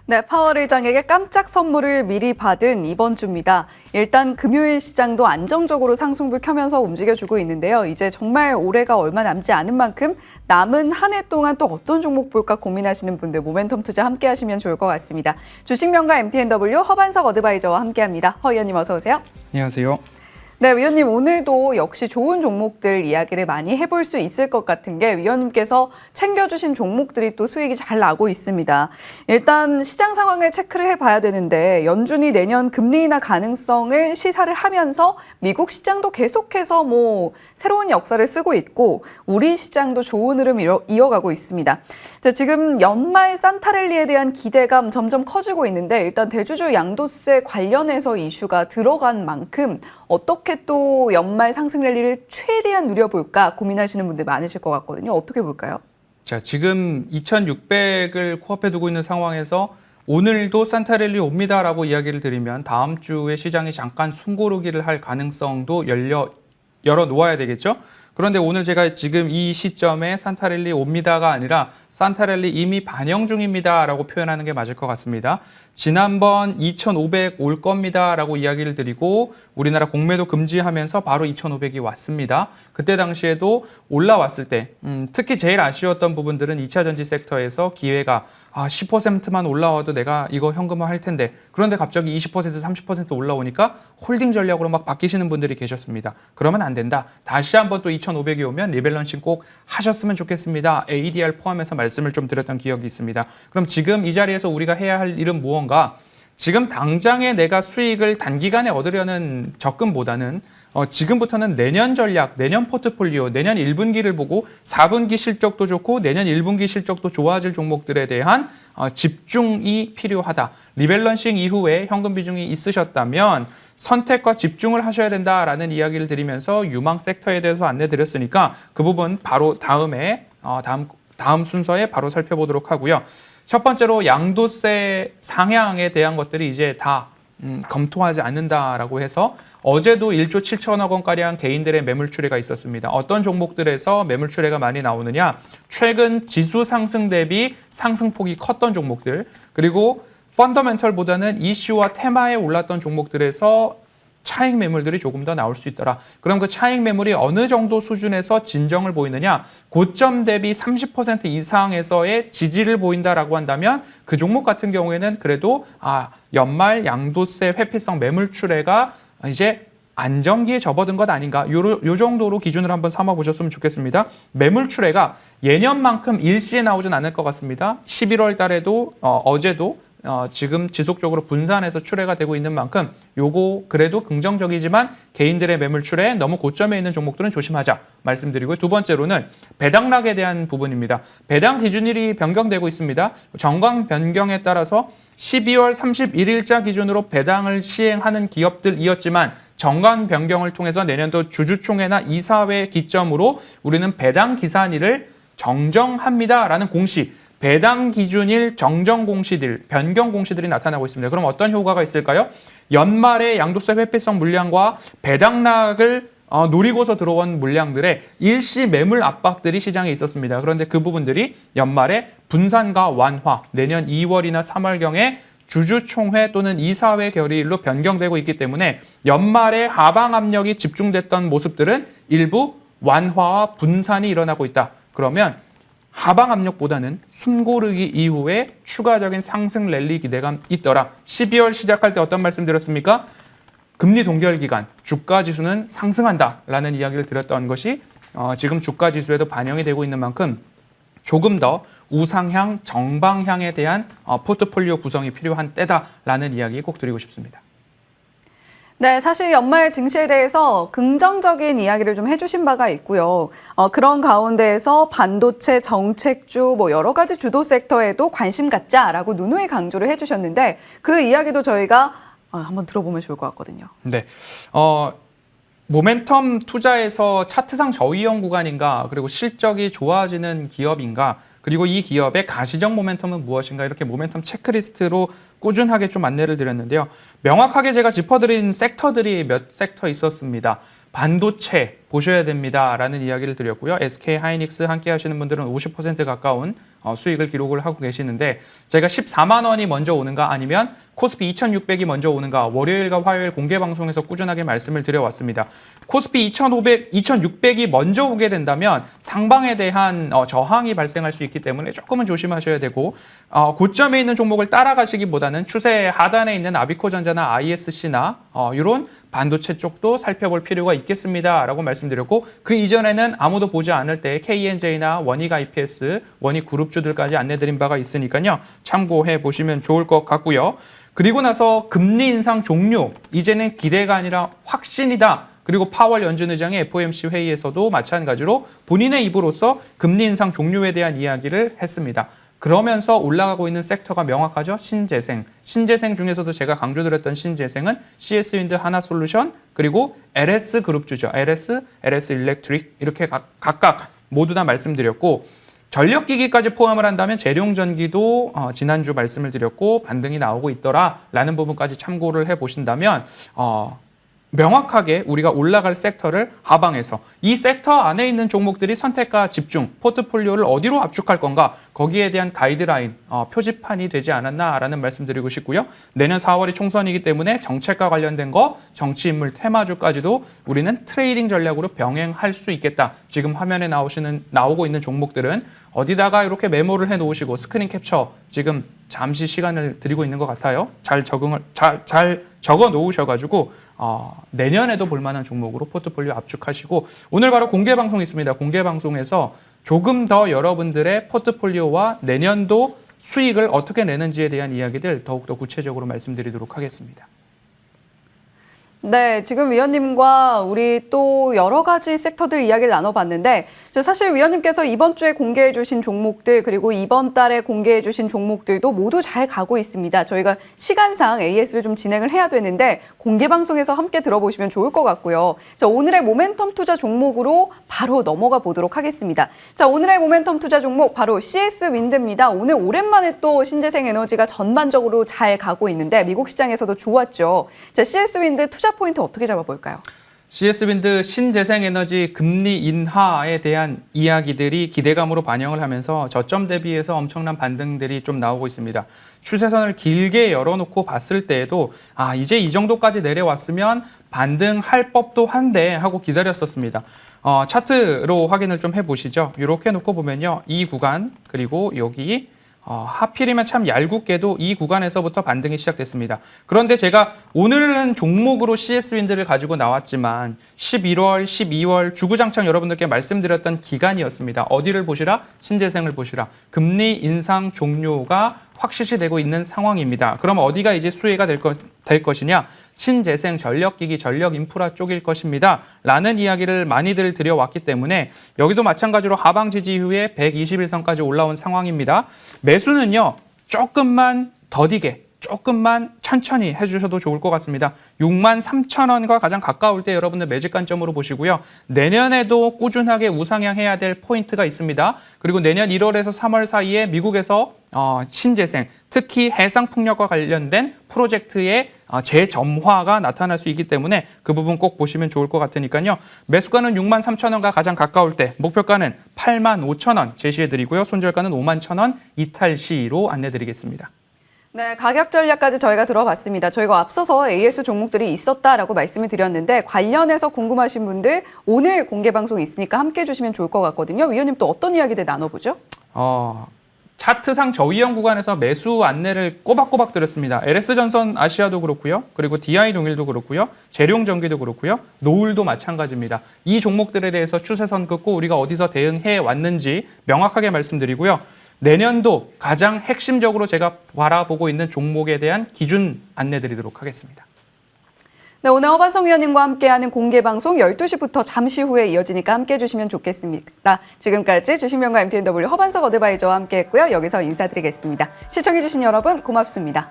네, 파월 의장에게 깜짝 선물을 미리 받은 이번 주입니다. 일단 금요일 시장도 안정적으로 상승불 켜면서 움직여주고 있는데요. 이제 정말 올해가 얼마 남지 않은 만큼 남은 한 해 동안 또 어떤 종목 볼까 고민하시는 분들 모멘텀 투자 함께 하시면 좋을 것 같습니다. 주식명가 MTNW 허반석 어드바이저와 함께합니다. 허 의원님 어서 오세요. 안녕하세요. 네, 위원님 오늘도 역시 좋은 종목들 이야기를 많이 해볼 수 있을 것 같은 게 위원님께서 챙겨주신 종목들이 또 수익이 잘 나고 있습니다. 일단 시장 상황을 체크를 해봐야 되는데 연준이 내년 금리 인하 가능성을 시사를 하면서 미국 시장도 계속해서 새로운 역사를 쓰고 있고 우리 시장도 좋은 흐름 이어가고 있습니다. 자, 지금 연말 산타랠리에 대한 기대감 점점 커지고 있는데 일단 대주주 양도세 관련해서 이슈가 들어간 만큼 어떻게 또 연말 상승 랠리를 최대한 누려볼까 고민하시는 분들 많으실 것 같거든요. 어떻게 볼까요? 자, 지금 2,600을 코앞에 두고 있는 상황에서 오늘도 산타랠리 옵니다라고 이야기를 드리면 다음 주에 시장이 잠깐 숨고르기를 할 가능성도 열어 놓아야 되겠죠? 그런데 오늘 제가 지금 이 시점에 산타랠리 옵니다가 아니라 산타랠리 이미 반영 중입니다라고 표현하는 게 맞을 것 같습니다. 지난번 2,500 올 겁니다라고 이야기를 드리고 우리나라 공매도 금지하면서 바로 2,500이 왔습니다. 그때 당시에도 올라왔을 때 특히 제일 아쉬웠던 부분들은 2차 전지 섹터에서 기회가 10%만 올라와도 내가 이거 현금화할 텐데 그런데 갑자기 20%, 30% 올라오니까 홀딩 전략으로 막 바뀌시는 분들이 계셨습니다. 그러면 안 된다. 다시 한번 또 2,500이 오면 리밸런싱 꼭 하셨으면 좋겠습니다. ADR 포함해서 말씀을 좀 드렸던 기억이 있습니다. 그럼 지금 이 자리에서 우리가 해야 할 일은 무언가? 지금 당장에 내가 수익을 단기간에 얻으려는 접근보다는 지금부터는 내년 전략, 내년 포트폴리오, 내년 1분기를 보고 4분기 실적도 좋고 내년 1분기 실적도 좋아질 종목들에 대한 집중이 필요하다. 리밸런싱 이후에 현금 비중이 있으셨다면 선택과 집중을 하셔야 된다라는 이야기를 드리면서 유망 섹터에 대해서 안내드렸으니까 그 부분 바로 다음 순서에 바로 살펴보도록 하고요. 첫 번째로 양도세 상향에 대한 것들이 이제 다 검토하지 않는다라고 해서 어제도 1조 7천억 원가량 개인들의 매물 출회가 있었습니다. 어떤 종목들에서 매물 출회가 많이 나오느냐? 최근 지수 상승 대비 상승폭이 컸던 종목들 그리고 펀더멘털보다는 이슈와 테마에 올랐던 종목들에서 차익 매물들이 조금 더 나올 수 있더라. 그럼 그 차익 매물이 어느 정도 수준에서 진정을 보이느냐? 고점 대비 30% 이상에서의 지지를 보인다라고 한다면 그 종목 같은 경우에는 그래도 연말 양도세 회피성 매물 출회가 이제 안정기에 접어든 것 아닌가? 요 정도로 기준을 한번 삼아 보셨으면 좋겠습니다. 매물 출회가 예년만큼 일시에 나오진 않을 것 같습니다. 11월 달에도 어제도 지금 지속적으로 분산해서 출회가 되고 있는 만큼 요거 그래도 긍정적이지만 개인들의 매물 출회 너무 고점에 있는 종목들은 조심하자 말씀드리고요. 두 번째로는 배당락에 대한 부분입니다. 배당 기준일이 변경되고 있습니다. 정강 변경에 따라서 12월 31일자 기준으로 배당을 시행하는 기업들이었지만 정관 변경을 통해서 내년도 주주총회나 이사회 기점으로 우리는 배당 기산일을 정정합니다라는 공시 배당 기준일 정정 공시들, 변경 공시들이 나타나고 있습니다. 그럼 어떤 효과가 있을까요? 연말에 양도세 회피성 물량과 배당락을 노리고서 들어온 물량들의 일시 매물 압박들이 시장에 있었습니다. 그런데 그 부분들이 연말에 분산과 완화, 내년 2월이나 3월경에 주주총회 또는 이사회 결의일로 변경되고 있기 때문에 연말에 하방 압력이 집중됐던 모습들은 일부 완화와 분산이 일어나고 있다. 그러면 하방 압력보다는 숨고르기 이후에 추가적인 상승 랠리 기대감 있더라. 12월 시작할 때 어떤 말씀 드렸습니까? 금리 동결 기간, 주가 지수는 상승한다라는 이야기를 드렸던 것이 지금 주가 지수에도 반영이 되고 있는 만큼 조금 더 우상향, 정방향에 대한 포트폴리오 구성이 필요한 때다라는 이야기 꼭 드리고 싶습니다. 네, 사실 연말 증시에 대해서 긍정적인 이야기를 좀 해주신 바가 있고요. 그런 가운데에서 반도체, 정책주, 여러 가지 주도 섹터에도 관심 갖자라고 누누이 강조를 해주셨는데 그 이야기도 저희가 한번 들어보면 좋을 것 같거든요. 네, 모멘텀 투자에서 차트상 저위험 구간인가 그리고 실적이 좋아지는 기업인가 그리고 이 기업의 가시적 모멘텀은 무엇인가 이렇게 모멘텀 체크리스트로 꾸준하게 좀 안내를 드렸는데요. 명확하게 제가 짚어드린 섹터들이 몇 섹터 있었습니다. 반도체, 보셔야 됩니다라는 이야기를 드렸고요. SK 하이닉스 함께 하시는 분들은 50% 가까운 수익을 기록을 하고 계시는데 제가 14만 원이 먼저 오는가 아니면 코스피 2600이 먼저 오는가 월요일과 화요일 공개 방송에서 꾸준하게 말씀을 드려왔습니다. 코스피 2600이 먼저 오게 된다면 상방에 대한 저항이 발생할 수 있기 때문에 조금은 조심하셔야 되고 고점에 있는 종목을 따라가시기보다는 추세 하단에 있는 아비코전자나 ISC나 이런 반도체 쪽도 살펴볼 필요가 있겠습니다라고 말씀드렸고 그 이전에는 아무도 보지 않을 때 KNJ나 원익 IPS, 원익 그룹주들까지 안내드린 바가 있으니까요. 참고해 보시면 좋을 것 같고요. 그리고 나서 금리 인상 종료, 이제는 기대가 아니라 확신이다. 그리고 파월 연준 의장의 FOMC 회의에서도 마찬가지로 본인의 입으로서 금리 인상 종료에 대한 이야기를 했습니다. 그러면서 올라가고 있는 섹터가 명확하죠. 신재생. 신재생 중에서도 제가 강조드렸던 신재생은 CS윈드 하나솔루션 그리고 LS 그룹주죠. LS 일렉트릭 이렇게 각각 모두 다 말씀드렸고 전력기기까지 포함을 한다면 재룡전기도 지난주 말씀을 드렸고 반등이 나오고 있더라라는 부분까지 참고를 해보신다면 명확하게 우리가 올라갈 섹터를 하방해서 이 섹터 안에 있는 종목들이 선택과 집중, 포트폴리오를 어디로 압축할 건가 거기에 대한 가이드라인, 표지판이 되지 않았나라는 말씀드리고 싶고요. 내년 4월이 총선이기 때문에 정책과 관련된 거, 정치인물 테마주까지도 우리는 트레이딩 전략으로 병행할 수 있겠다. 지금 화면에 나오고 있는 종목들은 어디다가 이렇게 메모를 해놓으시고 스크린 캡처 지금 잠시 시간을 드리고 있는 것 같아요. 잘 적어 놓으셔가지고 내년에도 볼만한 종목으로 포트폴리오 압축하시고 오늘 바로 공개 방송 있습니다. 공개 방송에서 조금 더 여러분들의 포트폴리오와 내년도 수익을 어떻게 내는지에 대한 이야기들 더욱더 구체적으로 말씀드리도록 하겠습니다. 네, 지금 위원님과 우리 또 여러 가지 섹터들 이야기를 나눠봤는데 사실 위원님께서 이번 주에 공개해 주신 종목들 그리고 이번 달에 공개해 주신 종목들도 모두 잘 가고 있습니다. 저희가 시간상 AS를 좀 진행을 해야 되는데 공개 방송에서 함께 들어보시면 좋을 것 같고요. 자, 오늘의 모멘텀 투자 종목으로 바로 넘어가 보도록 하겠습니다. 자, 오늘의 모멘텀 투자 종목 바로 CS윈드입니다. 오늘 오랜만에 또 신재생 에너지가 전반적으로 잘 가고 있는데 미국 시장에서도 좋았죠. 자, CS윈드 투자 포인트 어떻게 잡아볼까요? CS윈드 신재생에너지 금리 인하에 대한 이야기들이 기대감으로 반영을 하면서 저점 대비해서 엄청난 반등들이 좀 나오고 있습니다. 추세선을 길게 열어놓고 봤을 때에도 이제 이 정도까지 내려왔으면 반등할 법도 한데 하고 기다렸었습니다. 차트로 확인을 좀 해보시죠. 이렇게 놓고 보면요. 이 구간 그리고 여기 하필이면 참 얄궂게도 이 구간에서부터 반등이 시작됐습니다. 그런데 제가 오늘은 종목으로 CS윈드를 가지고 나왔지만 11월, 12월 주구장창 여러분들께 말씀드렸던 기간이었습니다. 어디를 보시라? 신재생을 보시라. 금리 인상 종료가 확실시되고 있는 상황입니다. 그럼 어디가 이제 수혜가 될 것이냐? 신재생, 전력기기, 전력인프라 쪽일 것입니다. 라는 이야기를 많이들 드려왔기 때문에 여기도 마찬가지로 하방 지지 이후에 121선까지 올라온 상황입니다. 매수는요. 조금만 더디게 조금만 천천히 해주셔도 좋을 것 같습니다. 63,000원과 가장 가까울 때 여러분들 매직 관점으로 보시고요. 내년에도 꾸준하게 우상향해야 될 포인트가 있습니다. 그리고 내년 1월에서 3월 사이에 미국에서 신재생, 특히 해상풍력과 관련된 프로젝트의 재점화가 나타날 수 있기 때문에 그 부분 꼭 보시면 좋을 것 같으니까요. 매수가는 63,000원과 가장 가까울 때 목표가는 85,000원 제시해드리고요. 손절가는 51,000원 이탈 시로 안내드리겠습니다. 네, 가격 전략까지 저희가 들어봤습니다. 저희가 앞서서 AS 종목들이 있었다라고 말씀을 드렸는데 관련해서 궁금하신 분들 오늘 공개 방송 있으니까 함께 해주시면 좋을 것 같거든요. 위원님 또 어떤 이야기들 나눠보죠? 차트상 저위험 구간에서 매수 안내를 꼬박꼬박 드렸습니다. LS전선 아시아도 그렇고요. 그리고 DI동일도 그렇고요. 재룡전기도 그렇고요. 노을도 마찬가지입니다. 이 종목들에 대해서 추세선 긋고 우리가 어디서 대응해 왔는지 명확하게 말씀드리고요. 내년도 가장 핵심적으로 제가 바라보고 있는 종목에 대한 기준 안내드리도록 하겠습니다. 네, 오늘 허반성 위원님과 함께하는 공개 방송 12시부터 잠시 후에 이어지니까 함께해 주시면 좋겠습니다. 지금까지 주식명가 MTNW 허반석 어드바이저와 함께했고요. 여기서 인사드리겠습니다. 시청해 주신 여러분 고맙습니다.